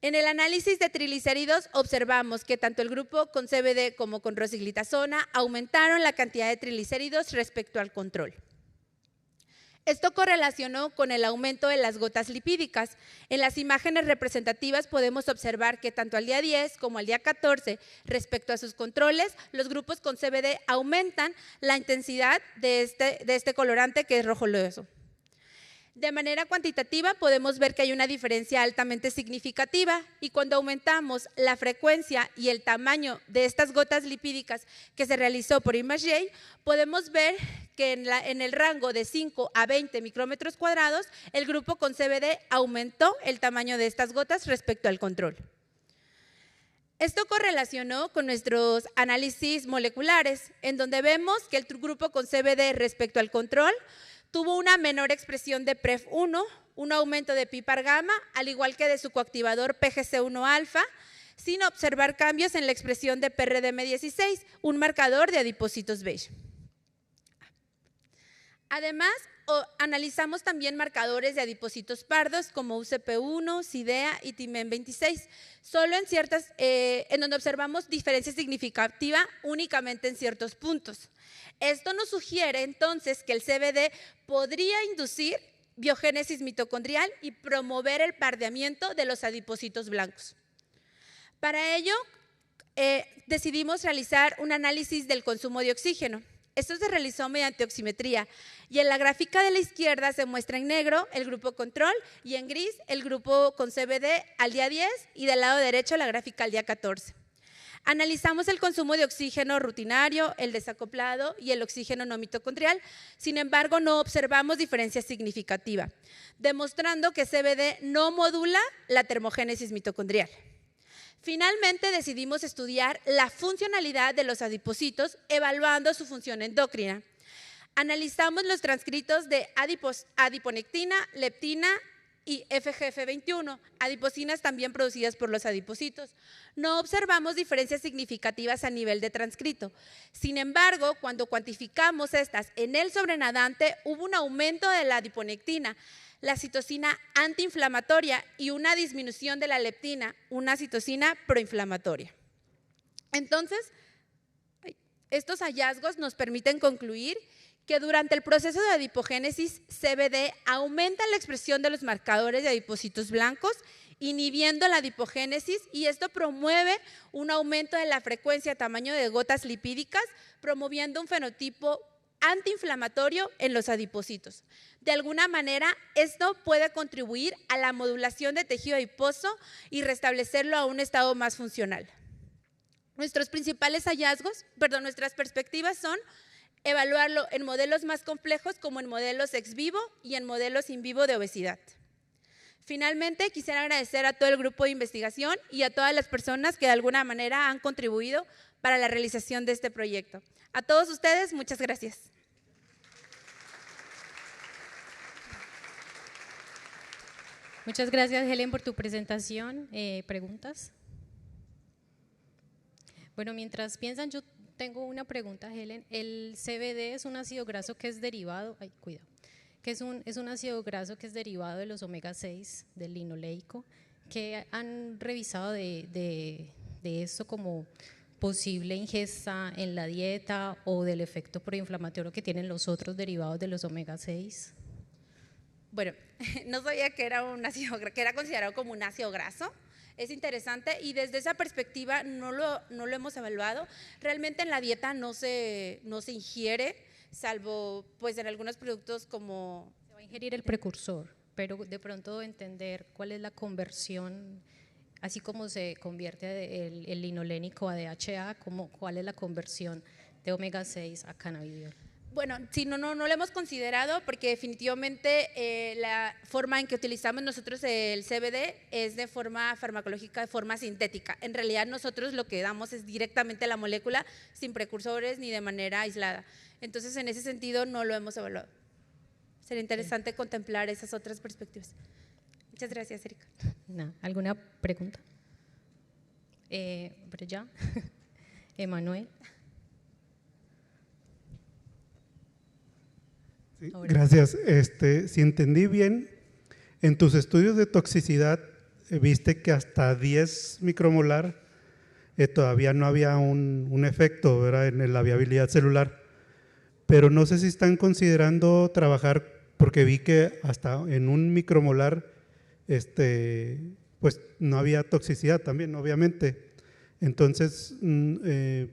En el análisis de triglicéridos observamos que tanto el grupo con CBD como con rosiglitazona aumentaron la cantidad de triglicéridos respecto al control. Esto correlacionó con el aumento de las gotas lipídicas. En las imágenes representativas podemos observar que tanto al día 10 como al día 14, respecto a sus controles, los grupos con CBD aumentan la intensidad de este colorante que es rojo lodoso. De manera cuantitativa podemos ver que hay una diferencia altamente significativa y cuando aumentamos la frecuencia y el tamaño de estas gotas lipídicas que se realizó por ImageJ, podemos ver que en el rango de 5 a 20 micrómetros cuadrados, el grupo con CBD aumentó el tamaño de estas gotas respecto al control. Esto correlacionó con nuestros análisis moleculares, en donde vemos que el grupo con CBD respecto al control tuvo una menor expresión de PREF1, un aumento de PPAR gamma, al igual que de su coactivador PGC1 alfa, sin observar cambios en la expresión de PRDM16, un marcador de adipocitos beige. Además, analizamos también marcadores de adipocitos pardos como UCP1, CIDEA y TIMEN26, solo en donde observamos diferencia significativa únicamente en ciertos puntos. Esto nos sugiere entonces que el CBD podría inducir biogénesis mitocondrial y promover el pardeamiento de los adipocitos blancos. Para ello, decidimos realizar un análisis del consumo de oxígeno. Esto se realizó mediante oximetría y en la gráfica de la izquierda se muestra en negro el grupo control y en gris el grupo con CBD al día 10 y del lado derecho la gráfica al día 14. Analizamos el consumo de oxígeno rutinario, el desacoplado y el oxígeno no mitocondrial, sin embargo no observamos diferencia significativa, demostrando que CBD no modula la termogénesis mitocondrial. Finalmente decidimos estudiar la funcionalidad de los adipocitos evaluando su función endocrina. Analizamos los transcritos de adiponectina, leptina y FGF21, adipocinas también producidas por los adipocitos. No observamos diferencias significativas a nivel de transcrito. Sin embargo, cuando cuantificamos estas en el sobrenadante, hubo un aumento de la adiponectina, la citosina antiinflamatoria y una disminución de la leptina, una citosina proinflamatoria. Entonces, estos hallazgos nos permiten concluir que durante el proceso de adipogénesis, CBD aumenta la expresión de los marcadores de adipocitos blancos, inhibiendo la adipogénesis, y esto promueve un aumento de la frecuencia tamaño de gotas lipídicas, promoviendo un fenotipo antiinflamatorio en los adipocitos. De alguna manera, esto puede contribuir a la modulación de tejido adiposo y restablecerlo a un estado más funcional. Nuestros principales hallazgos, nuestras perspectivas son evaluarlo en modelos más complejos como en modelos ex vivo y en modelos in vivo de obesidad. Finalmente, quisiera agradecer a todo el grupo de investigación y a todas las personas que de alguna manera han contribuido para la realización de este proyecto. A todos ustedes, muchas gracias. Muchas gracias, Helen, por tu presentación. ¿Preguntas? Bueno, mientras piensan, yo tengo una pregunta, Helen. El CBD es un ácido graso que es derivado, que es un ácido graso que es derivado de los omega 6, del linoleico, que han revisado de esto como posible ingesta en la dieta o del efecto proinflamatorio que tienen los otros derivados de los omega 6. Bueno, no sabía que era que era considerado como un ácido graso. Es interesante y desde esa perspectiva no lo hemos evaluado. Realmente en la dieta no se ingiere, salvo pues en algunos productos como… Se va a ingerir el precursor, pero de pronto entender cuál es la conversión, así como se convierte el linolénico a DHA, cuál es la conversión de omega 6 a cannabidiol. Bueno, sí, no lo hemos considerado porque definitivamente la forma en que utilizamos nosotros el CBD es de forma farmacológica, de forma sintética. En realidad nosotros lo que damos es directamente la molécula sin precursores ni de manera aislada. Entonces, en ese sentido no lo hemos evaluado. Sería interesante contemplar esas otras perspectivas. Muchas gracias, Erika. ¿Alguna pregunta? Pero ya, Emanuel. Sí, gracias. Si entendí bien, en tus estudios de toxicidad viste que hasta 10 micromolar todavía no había un efecto, ¿verdad?, en la viabilidad celular, pero no sé si están considerando trabajar, porque vi que hasta en 1 micromolar pues no había toxicidad también, obviamente. Entonces,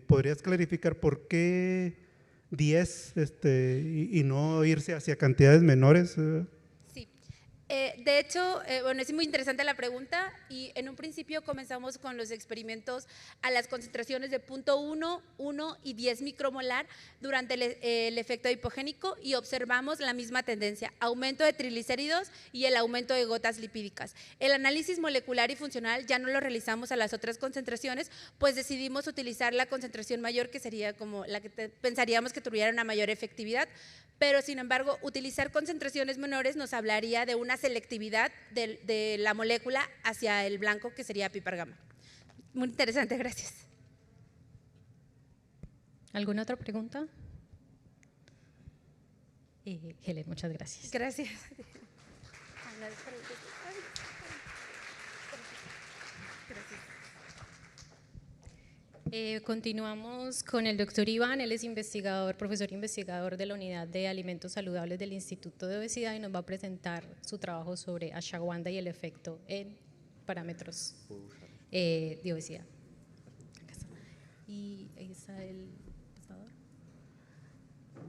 ¿podrías clarificar por qué 10 y no irse hacia cantidades menores? Sí, de hecho, bueno, es muy interesante la pregunta y en un principio comenzamos con los experimentos a las concentraciones de 0.1, 1 y 10 micromolar durante el efecto hipogénico y observamos la misma tendencia, aumento de triglicéridos y el aumento de gotas lipídicas. El análisis molecular y funcional ya no lo realizamos a las otras concentraciones, pues decidimos utilizar la concentración mayor, que sería como la que pensaríamos que tuviera una mayor efectividad, pero sin embargo utilizar concentraciones menores nos hablaría de una selectividad de la molécula hacia el blanco, que sería pipergama. Muy interesante, gracias. ¿Alguna otra pregunta? Helen, muchas gracias. Gracias. Continuamos con el doctor Iván. Él es profesor investigador de la Unidad de Alimentos Saludables del Instituto de Obesidad y nos va a presentar su trabajo sobre ashwagandha y el efecto en parámetros de obesidad. Y ahí está el pasador.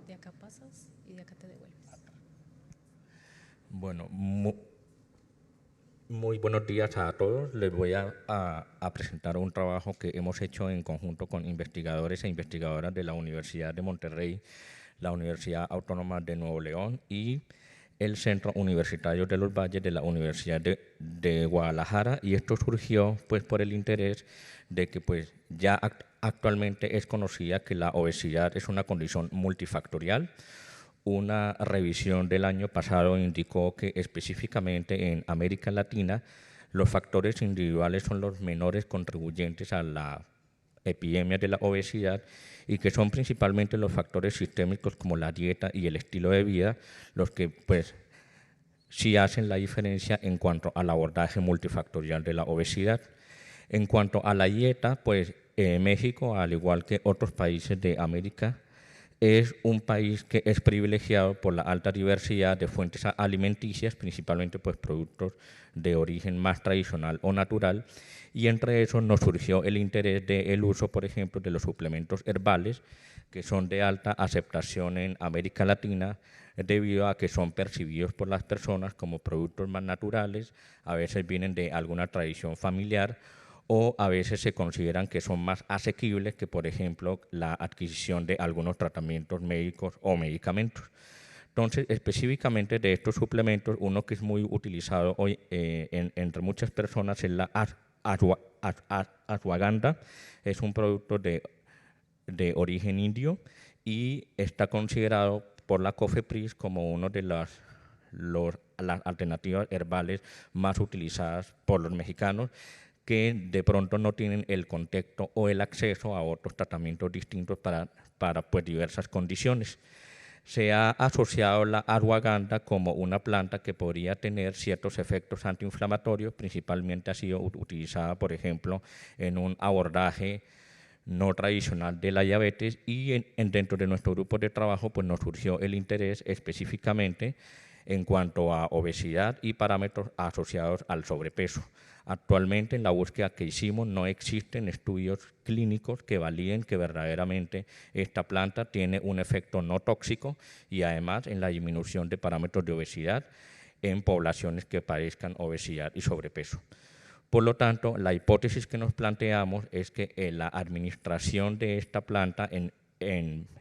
De acá pasas y de acá te devuelves. Bueno, muy buenos días a todos. Les voy a presentar un trabajo que hemos hecho en conjunto con investigadores e investigadoras de la Universidad de Monterrey, la Universidad Autónoma de Nuevo León y el Centro Universitario de los Valles de la Universidad de Guadalajara, y esto surgió pues por el interés de que pues ya actualmente es conocida que la obesidad es una condición multifactorial. Una revisión del año pasado indicó que específicamente en América Latina los factores individuales son los menores contribuyentes a la epidemia de la obesidad y que son principalmente los factores sistémicos como la dieta y el estilo de vida los que pues sí hacen la diferencia en cuanto al abordaje multifactorial de la obesidad. En cuanto a la dieta, pues México, al igual que otros países de América, es un país que es privilegiado por la alta diversidad de fuentes alimenticias, principalmente pues productos de origen más tradicional o natural, y entre esos nos surgió el interés del uso, por ejemplo, de los suplementos herbales, que son de alta aceptación en América Latina, debido a que son percibidos por las personas como productos más naturales, a veces vienen de alguna tradición familiar, o a veces se consideran que son más asequibles que, por ejemplo, la adquisición de algunos tratamientos médicos o medicamentos. Entonces, específicamente de estos suplementos, uno que es muy utilizado hoy entre muchas personas es la ashwagandha. Es un producto de origen indio y está considerado por la COFEPRIS como uno de las alternativas herbales más utilizadas por los mexicanos, que de pronto no tienen el contexto o el acceso a otros tratamientos distintos para pues, diversas condiciones. Se ha asociado la ashwagandha como una planta que podría tener ciertos efectos antiinflamatorios, principalmente ha sido utilizada, por ejemplo, en un abordaje no tradicional de la diabetes, y dentro de nuestro grupo de trabajo pues, nos surgió el interés específicamente en cuanto a obesidad y parámetros asociados al sobrepeso. Actualmente en la búsqueda que hicimos no existen estudios clínicos que validen que verdaderamente esta planta tiene un efecto no tóxico y además en la disminución de parámetros de obesidad en poblaciones que padezcan obesidad y sobrepeso. Por lo tanto, la hipótesis que nos planteamos es que la administración de esta planta en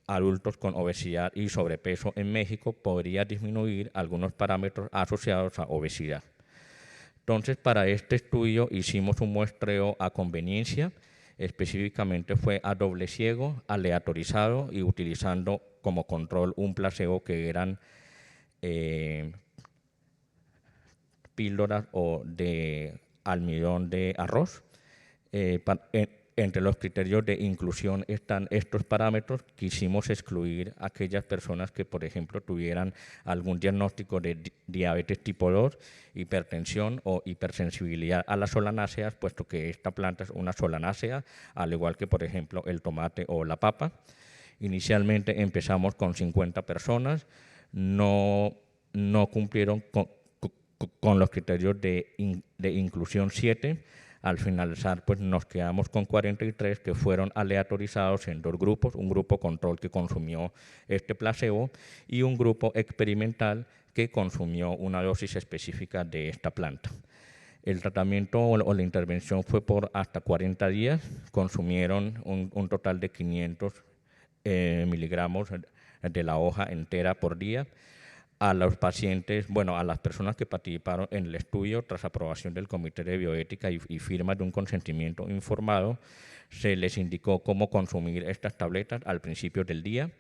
adultos con obesidad y sobrepeso en México podría disminuir algunos parámetros asociados a obesidad. Entonces, para este estudio hicimos un muestreo a conveniencia, específicamente fue a doble ciego, aleatorizado y utilizando como control un placebo que eran píldoras o de almidón de arroz. Entre los criterios de inclusión están estos parámetros. Quisimos excluir a aquellas personas que, por ejemplo, tuvieran algún diagnóstico de diabetes tipo 2, hipertensión o hipersensibilidad a las solanáceas, puesto que esta planta es una solanácea, al igual que, por ejemplo, el tomate o la papa. Inicialmente empezamos con 50 personas, no cumplieron con los criterios de inclusión 7. Al finalizar, pues nos quedamos con 43 que fueron aleatorizados en dos grupos, un grupo control que consumió este placebo y un grupo experimental que consumió una dosis específica de esta planta. El tratamiento o la intervención fue por hasta 40 días, consumieron un total de 500 miligramos de la hoja entera por día. A los pacientes, a las personas que participaron en el estudio, tras aprobación del Comité de Bioética y firma de un consentimiento informado, se les indicó cómo consumir estas tabletas al principio del día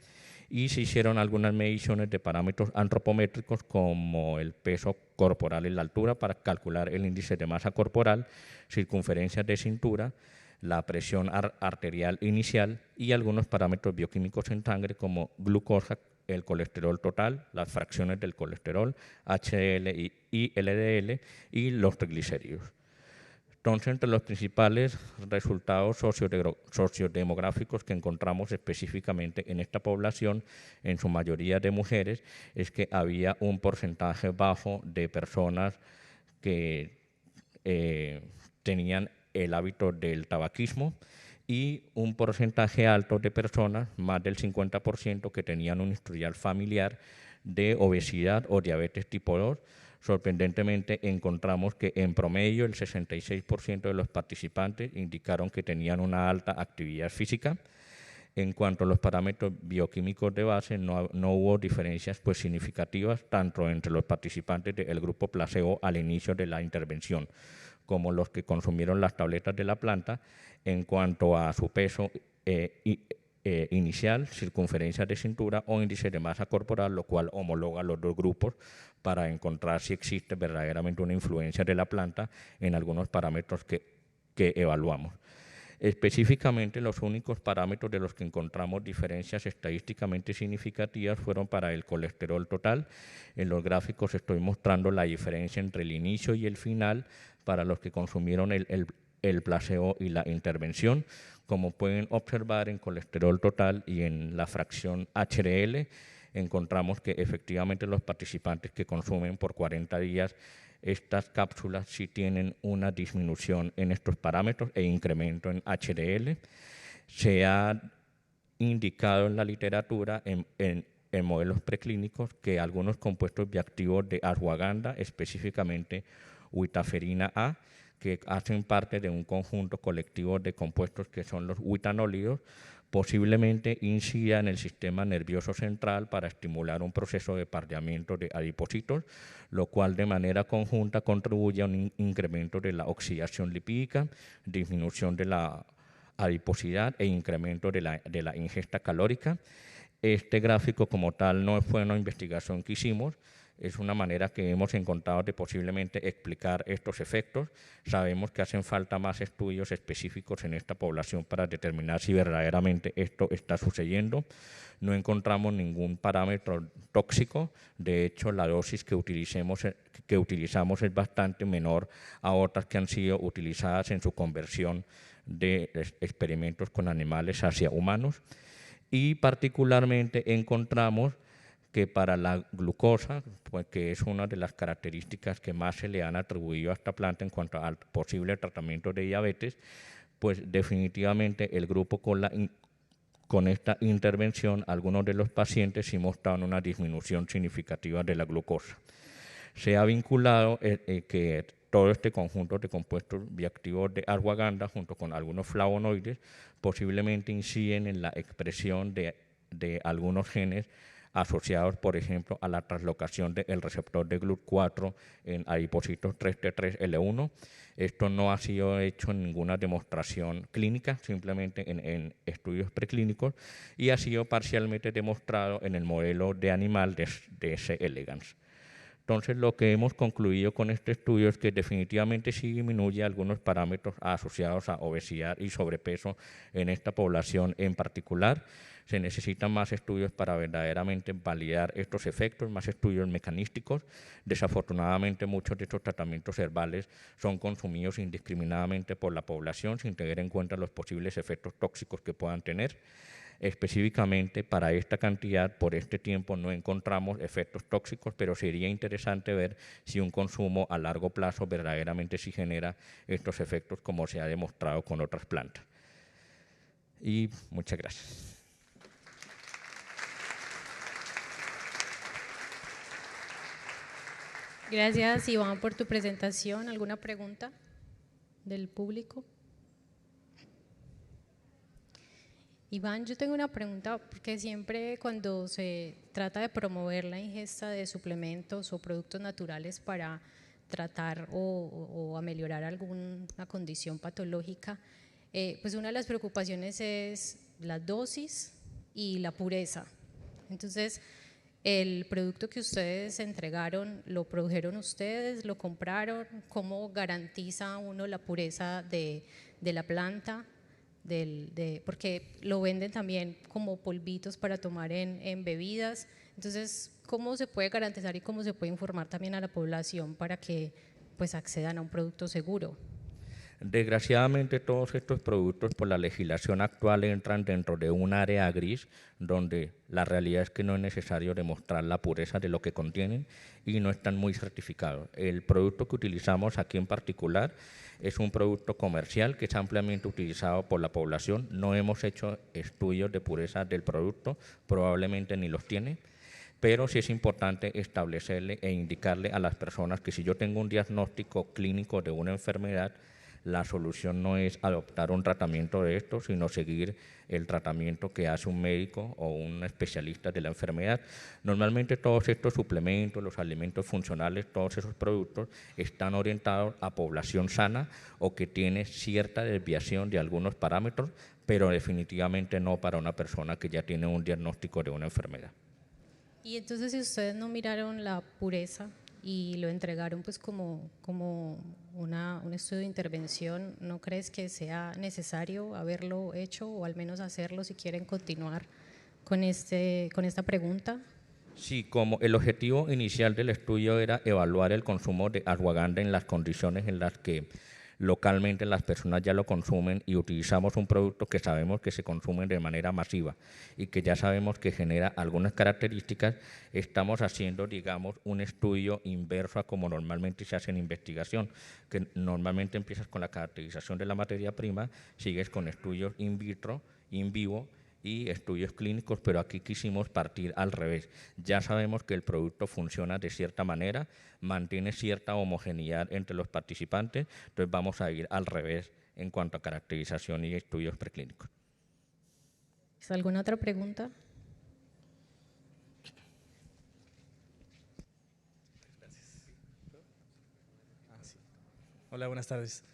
y se hicieron algunas mediciones de parámetros antropométricos como el peso corporal y la altura para calcular el índice de masa corporal, circunferencia de cintura, la presión arterial inicial y algunos parámetros bioquímicos en sangre como glucosa, el colesterol total, las fracciones del colesterol, HDL y LDL y los triglicéridos. Entonces, entre los principales resultados sociodemográficos que encontramos específicamente en esta población, en su mayoría de mujeres, es que había un porcentaje bajo de personas que tenían el hábito del tabaquismo, y un porcentaje alto de personas, más del 50%, que tenían un historial familiar de obesidad o diabetes tipo 2. Sorprendentemente, encontramos que en promedio el 66% de los participantes indicaron que tenían una alta actividad física. En cuanto a los parámetros bioquímicos de base, no hubo diferencias pues, significativas tanto entre los participantes del grupo placebo al inicio de la intervención como los que consumieron las tabletas de la planta en cuanto a su peso inicial, circunferencia de cintura o índice de masa corporal, lo cual homologa los dos grupos para encontrar si existe verdaderamente una influencia de la planta en algunos parámetros que evaluamos. Específicamente, los únicos parámetros de los que encontramos diferencias estadísticamente significativas fueron para el colesterol total. En los gráficos estoy mostrando la diferencia entre el inicio y el final para los que consumieron el placebo y la intervención. Como pueden observar, en colesterol total y en la fracción HDL, encontramos que efectivamente los participantes que consumen por 40 días estas cápsulas sí tienen una disminución en estos parámetros e incremento en HDL. Se ha indicado en la literatura, en modelos preclínicos, que algunos compuestos bioactivos de ashwagandha, específicamente huitaferina A, que hacen parte de un conjunto colectivo de compuestos que son los huitanólidos, posiblemente incida en el sistema nervioso central para estimular un proceso de pardeamiento de adipocitos, lo cual de manera conjunta contribuye a un incremento de la oxidación lipídica, disminución de la adiposidad e incremento de la ingesta calórica. Este gráfico como tal no fue una investigación que hicimos, Es una manera que hemos encontrado de posiblemente explicar estos efectos. Sabemos que hacen falta más estudios específicos en esta población para determinar si verdaderamente esto está sucediendo. No encontramos ningún parámetro tóxico. De hecho, la dosis que utilizamos es bastante menor a otras que han sido utilizadas en su conversión de experimentos con animales hacia humanos. Y particularmente encontramos que para la glucosa, pues, que es una de las características que más se le han atribuido a esta planta en cuanto al posible tratamiento de diabetes, pues definitivamente el grupo con esta intervención, algunos de los pacientes sí mostraron una disminución significativa de la glucosa. Se ha vinculado que todo este conjunto de compuestos bioactivos de ashwagandha junto con algunos flavonoides posiblemente inciden en la expresión de algunos genes asociados, por ejemplo, a la translocación del receptor de GLUT4 en adipocitos 3T3L1. Esto no ha sido hecho en ninguna demostración clínica, simplemente en estudios preclínicos, y ha sido parcialmente demostrado en el modelo de animal de C. elegans. Entonces, lo que hemos concluido con este estudio es que definitivamente sí disminuye algunos parámetros asociados a obesidad y sobrepeso en esta población en particular. Se necesitan más estudios para verdaderamente validar estos efectos, más estudios mecanísticos. Desafortunadamente, muchos de estos tratamientos herbales son consumidos indiscriminadamente por la población sin tener en cuenta los posibles efectos tóxicos que puedan tener. Específicamente para esta cantidad, por este tiempo, no encontramos efectos tóxicos, pero sería interesante ver si un consumo a largo plazo verdaderamente sí genera estos efectos como se ha demostrado con otras plantas. Y muchas gracias. Gracias, Iván, por tu presentación. ¿Alguna pregunta del público? Iván, yo tengo una pregunta, porque siempre cuando se trata de promover la ingesta de suplementos o productos naturales para tratar o ameliorar alguna condición patológica, pues una de las preocupaciones es la dosis y la pureza. Entonces, el producto que ustedes entregaron, ¿lo produjeron ustedes? ¿Lo compraron? ¿Cómo garantiza uno la pureza de la planta? Porque lo venden también como polvitos para tomar en bebidas. Entonces, ¿cómo se puede garantizar y cómo se puede informar también a la población para que pues accedan a un producto seguro? Desgraciadamente, todos estos productos por la legislación actual entran dentro de un área gris donde la realidad es que no es necesario demostrar la pureza de lo que contienen y no están muy certificados. El producto que utilizamos aquí en particular es un producto comercial que es ampliamente utilizado por la población. No hemos hecho estudios de pureza del producto, probablemente ni los tiene, pero sí es importante establecerle e indicarle a las personas que si yo tengo un diagnóstico clínico de una enfermedad, la solución no es adoptar un tratamiento de esto, sino seguir el tratamiento que hace un médico o un especialista de la enfermedad. Normalmente todos estos suplementos, los alimentos funcionales, todos esos productos están orientados a población sana o que tiene cierta desviación de algunos parámetros, pero definitivamente no para una persona que ya tiene un diagnóstico de una enfermedad. Y entonces, si ustedes no miraron la pureza y lo entregaron pues como un estudio de intervención, ¿no crees que sea necesario haberlo hecho o al menos hacerlo si quieren continuar con esta pregunta? Sí, como el objetivo inicial del estudio era evaluar el consumo de ashwagandha en las condiciones en las que localmente las personas ya lo consumen y utilizamos un producto que sabemos que se consume de manera masiva y que ya sabemos que genera algunas características, estamos haciendo, digamos, un estudio inverso a como normalmente se hace en investigación, que normalmente empiezas con la caracterización de la materia prima, sigues con estudios in vitro, in vivo, y estudios clínicos, pero aquí quisimos partir al revés. Ya sabemos que el producto funciona de cierta manera, mantiene cierta homogeneidad entre los participantes, entonces vamos a ir al revés en cuanto a caracterización y estudios preclínicos. ¿Alguna otra pregunta? Hola, buenas tardes.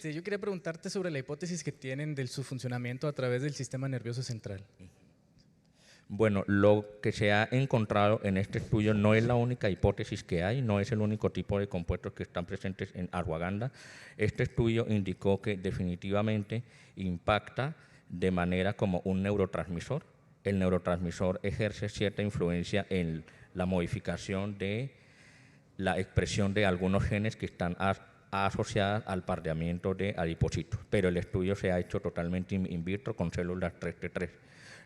Yo quería preguntarte sobre la hipótesis que tienen del su funcionamiento a través del sistema nervioso central. Bueno, lo que se ha encontrado en este estudio no es la única hipótesis que hay, no es el único tipo de compuestos que están presentes en ashwagandha. Este estudio indicó que definitivamente impacta de manera como un neurotransmisor. El neurotransmisor ejerce cierta influencia en la modificación de la expresión de algunos genes que están asociadas al pardeamiento de adipocitos, pero el estudio se ha hecho totalmente in vitro con células 3T3.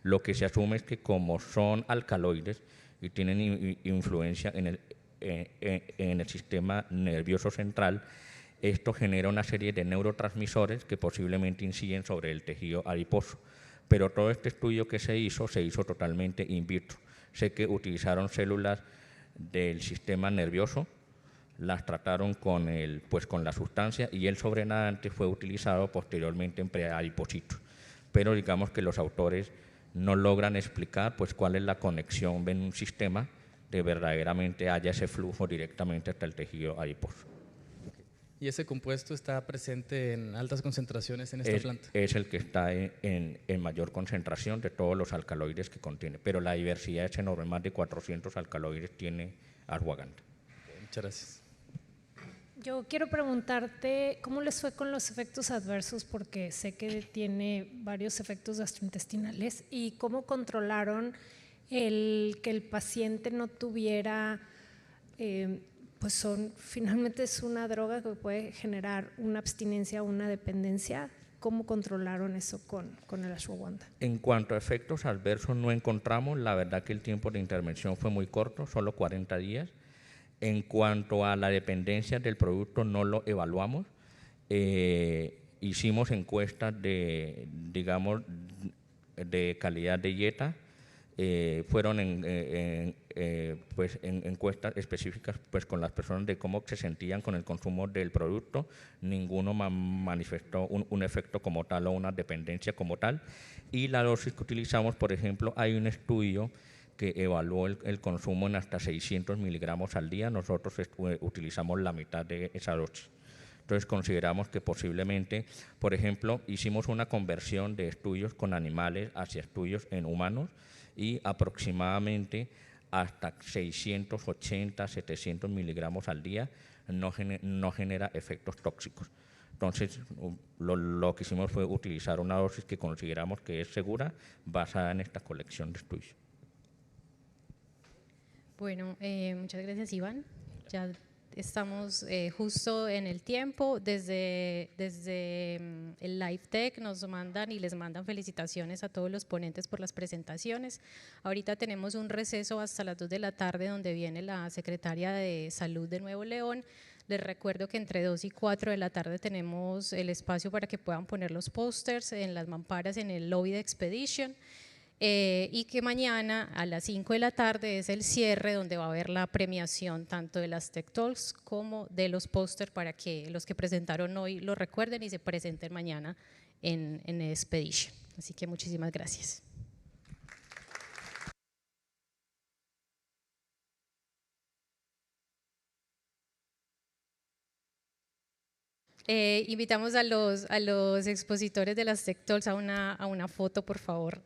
Lo que se asume es que como son alcaloides y tienen influencia en el sistema nervioso central, esto genera una serie de neurotransmisores que posiblemente inciden sobre el tejido adiposo. Pero todo este estudio que se hizo totalmente in vitro. Sé que utilizaron células del sistema nervioso, las trataron con la sustancia y el sobrenadante fue utilizado posteriormente en preadipocitos. Pero digamos que los autores no logran explicar pues cuál es la conexión en un sistema de verdaderamente haya ese flujo directamente hasta el tejido adiposo. ¿Y ese compuesto está presente en altas concentraciones en esta planta? Es el que está en mayor concentración de todos los alcaloides que contiene, pero la diversidad es enorme, más de 400 alcaloides tiene ashwagandha. Muchas gracias. Yo quiero preguntarte cómo les fue con los efectos adversos, porque sé que tiene varios efectos gastrointestinales, y cómo controlaron que el paciente no tuviera, pues finalmente es una droga que puede generar una abstinencia o una dependencia. ¿Cómo controlaron eso con el ashwagandha? En cuanto a efectos adversos no encontramos, la verdad que el tiempo de intervención fue muy corto, solo 40 días. En cuanto a la dependencia del producto, no lo evaluamos. Hicimos encuestas de calidad de dieta. Fueron encuestas específicas pues, con las personas de cómo se sentían con el consumo del producto. Ninguno manifestó un efecto como tal o una dependencia como tal. Y la dosis que utilizamos, por ejemplo, hay un estudio que evaluó el consumo en hasta 600 miligramos al día. Nosotros utilizamos la mitad de esa dosis. Entonces consideramos que posiblemente, por ejemplo, hicimos una conversión de estudios con animales hacia estudios en humanos y aproximadamente hasta 680, 700 miligramos al día no genera efectos tóxicos. Entonces, lo que hicimos fue utilizar una dosis que consideramos que es segura basada en esta colección de estudios. Bueno, muchas gracias, Iván. Ya estamos justo en el tiempo. Desde el Live Tech nos mandan y les mandan felicitaciones a todos los ponentes por las presentaciones. Ahorita tenemos un receso hasta las 2 de la tarde donde viene la secretaria de Salud de Nuevo León. Les recuerdo que entre 2 y 4 de la tarde tenemos el espacio para que puedan poner los pósters en las mamparas en el lobby de Expedition. Y que mañana a las 5 de la tarde es el cierre donde va a haber la premiación tanto de las Tech Talks como de los pósters para que los que presentaron hoy lo recuerden y se presenten mañana en Expedition. Así que muchísimas gracias. Invitamos a los expositores de las Tech Talks a una foto, por favor.